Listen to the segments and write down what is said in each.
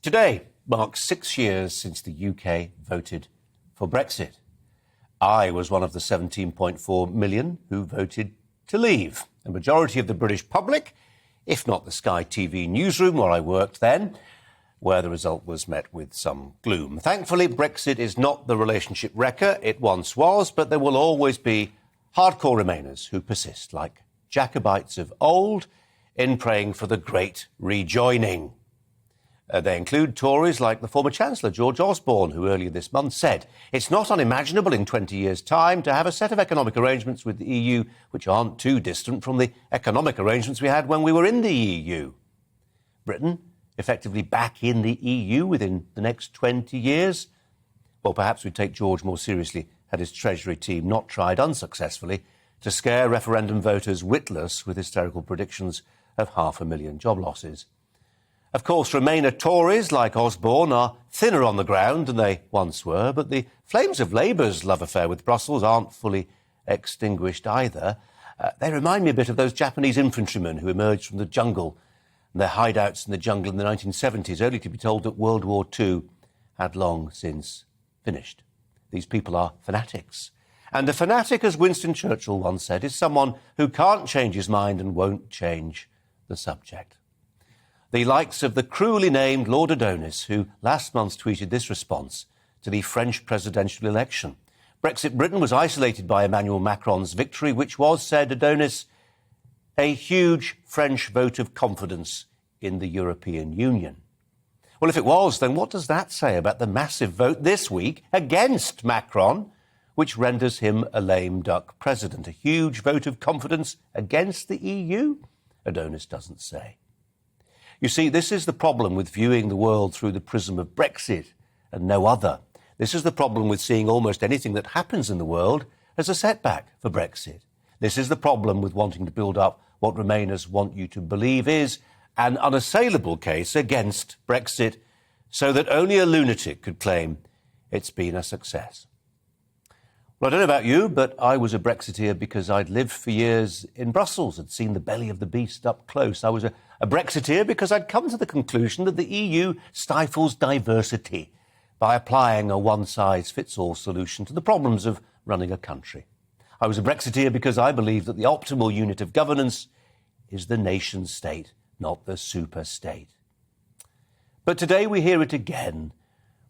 Today marks 6 years since the UK voted for Brexit. I was one of the 17.4 million who voted to leave. A majority of the British public, if not the Sky TV newsroom where I worked then, where the result was met with some gloom. Thankfully, Brexit is not the relationship wrecker it once was, but there will always be hardcore Remainers who persist, like Jacobites of old, in praying for the great rejoining. They include Tories like the former Chancellor, George Osborne, who earlier this month said it's not unimaginable in 20 years' time to have a set of economic arrangements with the EU which aren't too distant from the economic arrangements we had when we were in the EU. Britain effectively back in the EU within the next 20 years? Well, perhaps we'd take George more seriously had his Treasury team not tried unsuccessfully to scare referendum voters witless with hysterical predictions of 500,000 job losses. Of course, Remainer Tories like Osborne are thinner on the ground than they once were, but the flames of Labour's love affair with Brussels aren't fully extinguished either. They remind me a bit of those Japanese infantrymen who emerged from the jungle and their hideouts in the jungle in the 1970s, only to be told that World War II had long since finished. These people are fanatics. And a fanatic, as Winston Churchill once said, is someone who can't change his mind and won't change the subject. The likes of the cruelly named Lord Adonis, who last month tweeted this response to the French presidential election. Brexit Britain was isolated by Emmanuel Macron's victory, which was, said Adonis, a huge French vote of confidence in the European Union. Well, if it was, then what does that say about the massive vote this week against Macron, which renders him a lame duck president? A huge vote of confidence against the EU? Adonis doesn't say. You see, this is the problem with viewing the world through the prism of Brexit and no other. This is the problem with seeing almost anything that happens in the world as a setback for Brexit. This is the problem with wanting to build up what Remainers want you to believe is an unassailable case against Brexit, so that only a lunatic could claim it's been a success. Well, I don't know about you, but I was a Brexiteer because I'd lived for years in Brussels, had seen the belly of the beast up close. I was a Brexiteer because I'd come to the conclusion that the EU stifles diversity by applying a one-size-fits-all solution to the problems of running a country. I was a Brexiteer because I believe that the optimal unit of governance is the nation-state, not the super-state. But today we hear it again.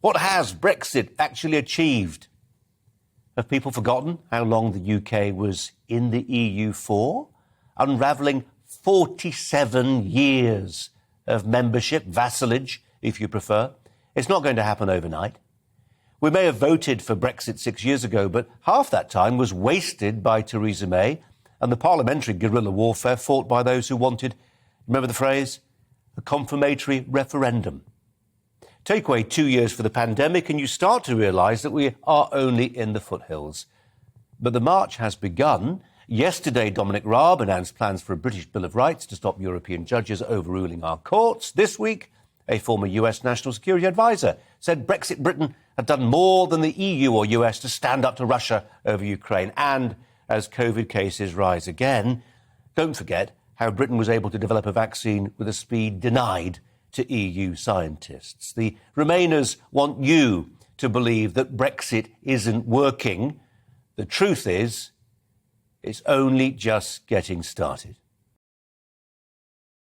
What has Brexit actually achieved? Have people forgotten how long the UK was in the EU for? Unravelling 47 years of membership, vassalage, if you prefer. It's not going to happen overnight. We may have voted for Brexit 6 years ago, but half that time was wasted by Theresa May and the parliamentary guerrilla warfare fought by those who wanted, remember the phrase, a confirmatory referendum. Take away 2 years for the pandemic and you start to realise that we are only in the foothills. But the march has begun. Yesterday, Dominic Raab announced plans for a British Bill of Rights to stop European judges overruling our courts. This week, a former US National Security Advisor said Brexit Britain had done more than the EU or US to stand up to Russia over Ukraine. And as COVID cases rise again, don't forget how Britain was able to develop a vaccine with a speed denied to EU scientists. The Remainers want you to believe that Brexit isn't working. The truth is, it's only just getting started.